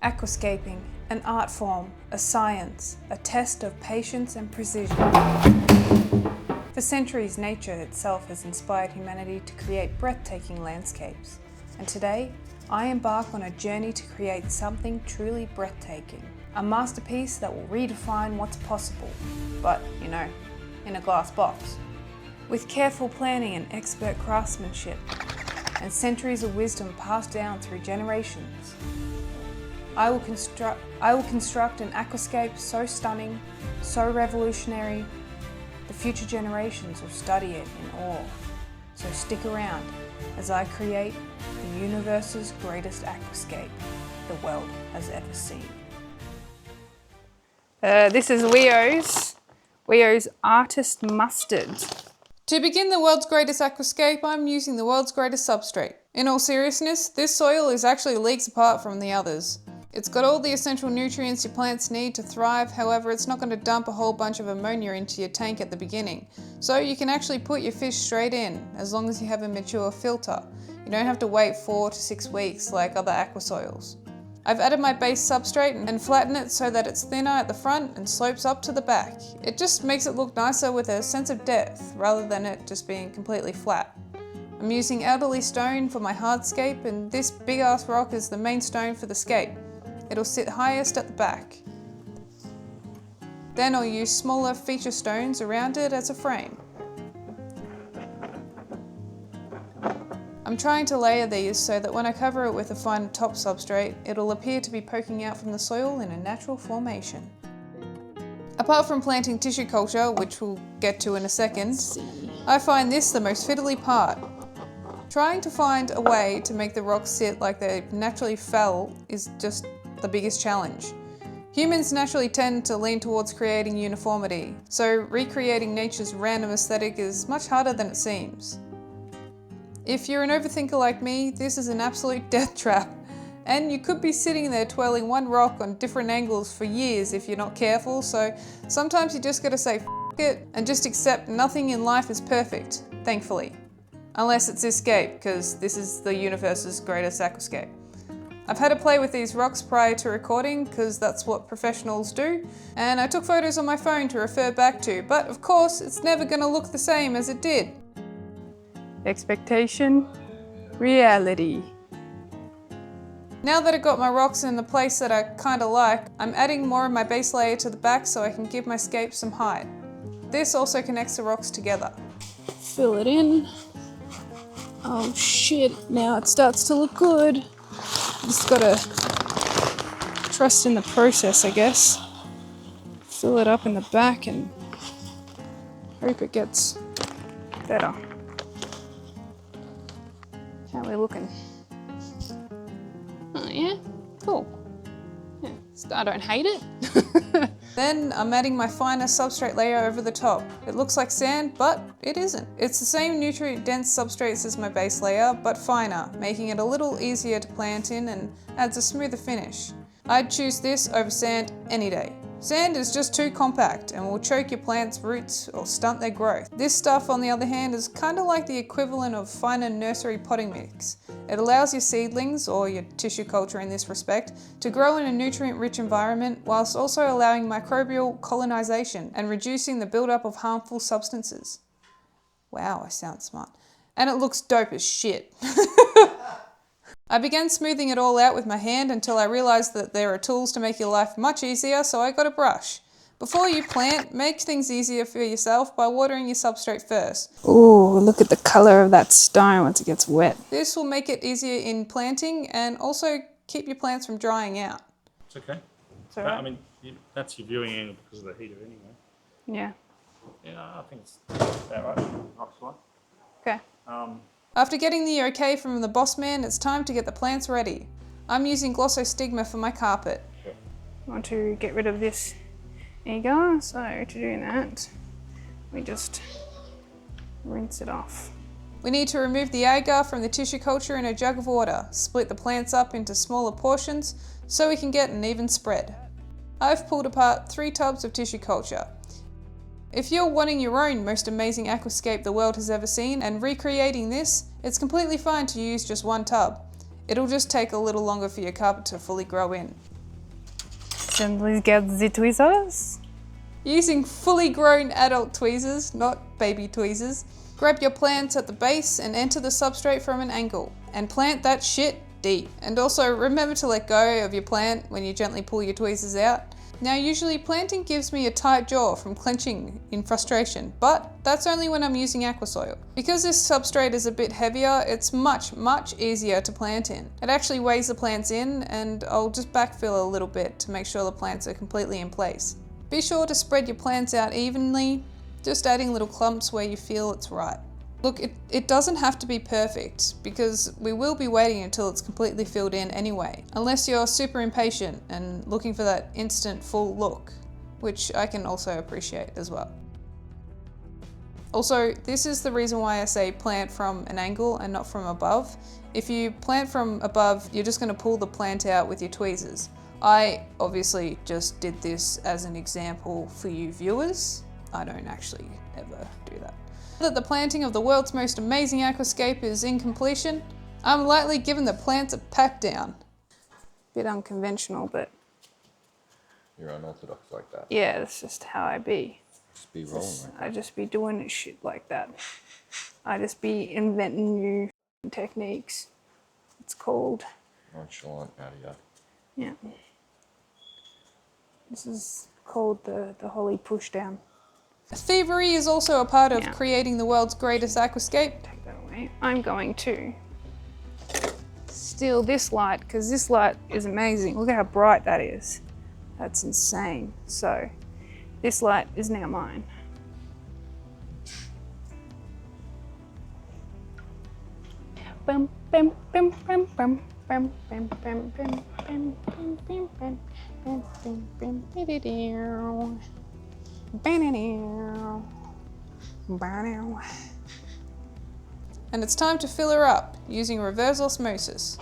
Aquascaping, an art form, a science, a test of patience and precision. For centuries, nature itself has inspired humanity to create breathtaking landscapes. And today, I embark on a journey to create something truly breathtaking. A masterpiece that will redefine what's possible, but, you know, in a glass box. With careful planning and expert craftsmanship, and centuries of wisdom passed down through generations, I will construct an aquascape so stunning, so revolutionary, the future generations will study it in awe. So stick around as I create the universe's greatest aquascape the world has ever seen. This is Leo's Artist Mustard. To begin the world's greatest aquascape, I'm using the world's greatest substrate. In all seriousness, this soil is actually leagues apart from the others. It's got all the essential nutrients your plants need to thrive, however it's not going to dump a whole bunch of ammonia into your tank at the beginning. So you can actually put your fish straight in, as long as you have a mature filter. You don't have to wait 4 to 6 weeks like other aquasoils. I've added my base substrate and flattened it so that it's thinner at the front and slopes up to the back. It just makes it look nicer with a sense of depth, rather than it just being completely flat. I'm using elderly stone for my hardscape, and this big ass rock is the main stone for the scape. It'll sit highest at the back. Then I'll use smaller feature stones around it as a frame. I'm trying to layer these so that when I cover it with a fine top substrate, it'll appear to be poking out from the soil in a natural formation. Apart from planting tissue culture, which we'll get to in a second, I find this the most fiddly part. Trying to find a way to make the rocks sit like they naturally fell is just the biggest challenge. Humans naturally tend to lean towards creating uniformity, so recreating nature's random aesthetic is much harder than it seems. If you're an overthinker like me, this is an absolute death trap, and you could be sitting there twirling one rock on different angles for years if you're not careful, so sometimes you just gotta say F it and just accept nothing in life is perfect, thankfully. Unless it's this scape, because this is the universe's greatest aquascape. I've had to play with these rocks prior to recording because that's what professionals do, and I took photos on my phone to refer back to, but of course it's never going to look the same as it did. Expectation, reality. Now that I've got my rocks in the place that I kinda like, I'm adding more of my base layer to the back so I can give my scape some height. This also connects the rocks together. Fill it in. Oh shit, now it starts to look good. Just gotta trust in the process, I guess. Fill it up in the back and hope it gets better. How are we looking? Oh yeah, cool. Yeah, I don't hate it. Then I'm adding my finer substrate layer over the top. It looks like sand, but it isn't. It's the same nutrient-dense substrates as my base layer, but finer, making it a little easier to plant in and adds a smoother finish. I'd choose this over sand any day. Sand is just too compact and will choke your plant's roots or stunt their growth. This stuff, on the other hand, is kind of like the equivalent of finer nursery potting mix. It allows your seedlings, or your tissue culture in this respect, to grow in a nutrient-rich environment whilst also allowing microbial colonization and reducing the buildup of harmful substances. Wow, I sound smart. And it looks dope as shit. I began smoothing it all out with my hand until I realized that there are tools to make your life much easier, so I got a brush. Before you plant, make things easier for yourself by watering your substrate first. Ooh, look at the color of that stone once it gets wet. This will make it easier in planting and also keep your plants from drying out. It's okay. It's all right. I mean, that's your viewing angle because of the heater anyway. Yeah. Yeah, I think it's about right. Nice one. Okay. After getting the okay from the boss man, it's time to get the plants ready. I'm using Glossostigma for my carpet. Sure. I want to get rid of this agar, so to do that, we just rinse it off. We need to remove the agar from the tissue culture in a jug of water, split the plants up into smaller portions so we can get an even spread. I've pulled apart 3 tubs of tissue culture. If you're wanting your own most amazing aquascape the world has ever seen and recreating this, it's completely fine to use just 1 tub. It'll just take a little longer for your carpet to fully grow in. Gently get the tweezers. Using fully grown adult tweezers, not baby tweezers, grab your plants at the base and enter the substrate from an angle. And plant that shit deep. And also remember to let go of your plant when you gently pull your tweezers out. Now usually planting gives me a tight jaw from clenching in frustration, but that's only when I'm using aquasoil. Because this substrate is a bit heavier, it's much easier to plant in. It actually weighs the plants in, and I'll just backfill a little bit to make sure the plants are completely in place. Be sure to spread your plants out evenly, just adding little clumps where you feel it's right. Look, it doesn't have to be perfect, because we will be waiting until it's completely filled in anyway, unless you're super impatient and looking for that instant full look, which I can also appreciate as well. Also, this is the reason why I say plant from an angle and not from above. If you plant from above, you're just going to pull the plant out with your tweezers. I obviously just did this as an example for you viewers. I don't actually ever do that. Now that the planting of the world's most amazing aquascape is in completion, I'm lightly giving the plants a pat down. Bit unconventional, but You're unorthodox like that. yeah, that's just how I be. Just be rolling like I just be doing shit like that. I just be inventing new techniques. It's called. nonchalant out of you. Yeah. This is called the Holly pushdown. Thievery is also a part of creating the world's greatest aquascape. Take that away. I'm going to steal this light because this light is amazing. Look at how bright that is. That's insane. So this light is now mine. Bum, bum, bum, bum, bum, bum, bum, bum, bum, bum, bum, bum, bum, bum, bum, bum, ba-da-dow. Ba-da-dow. Ba-dow. And it's time to fill her up using reverse osmosis.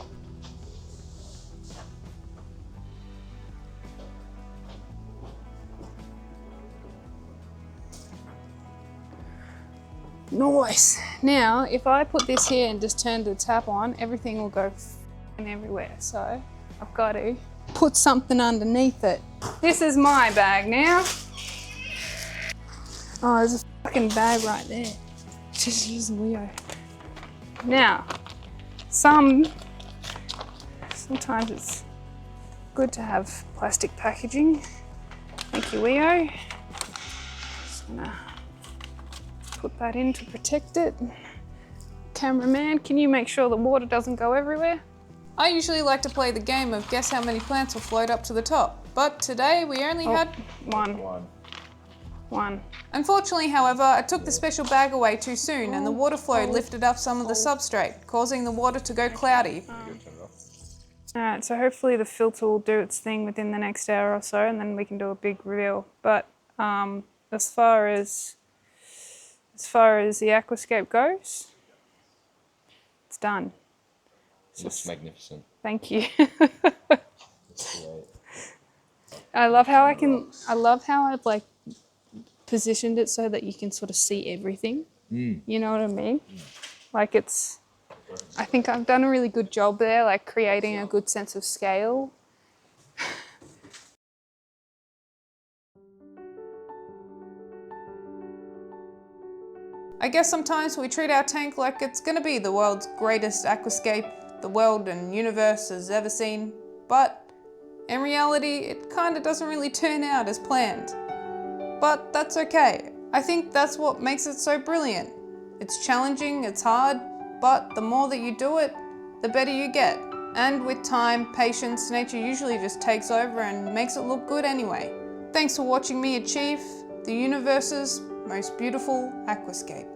Nice. Now, if I put this here and just turn the tap on, everything will go f***ing everywhere. So I've got to put something underneath it. This is my bag now. Oh, there's a fucking bag right there. Just using Leo. Now, sometimes it's good to have plastic packaging. Thank you, Leo. Just gonna put that in to protect it. Cameraman, can you make sure the water doesn't go everywhere? I usually like to play the game of guess how many plants will float up to the top, but today we only had one. Unfortunately, however, I took the special bag away too soon and the water flow lifted up some of the substrate, causing the water to go cloudy. Alright, so hopefully the filter will do its thing within the next hour or so and then we can do a big reveal. But as far as the aquascape goes, it's done. It looks magnificent. Thank you. It's great. I love how I've like positioned it so that you can sort of see everything. You know what I mean? Like I think I've done a really good job there, like creating a good sense of scale. I guess sometimes we treat our tank like it's gonna be the world's greatest aquascape the world and universe has ever seen, but in reality, it kinda doesn't really turn out as planned. But that's okay. I think that's what makes it so brilliant. It's challenging, it's hard, but the more that you do it, the better you get. And with time, patience, nature usually just takes over and makes it look good anyway. Thanks for watching me achieve the universe's most beautiful aquascape.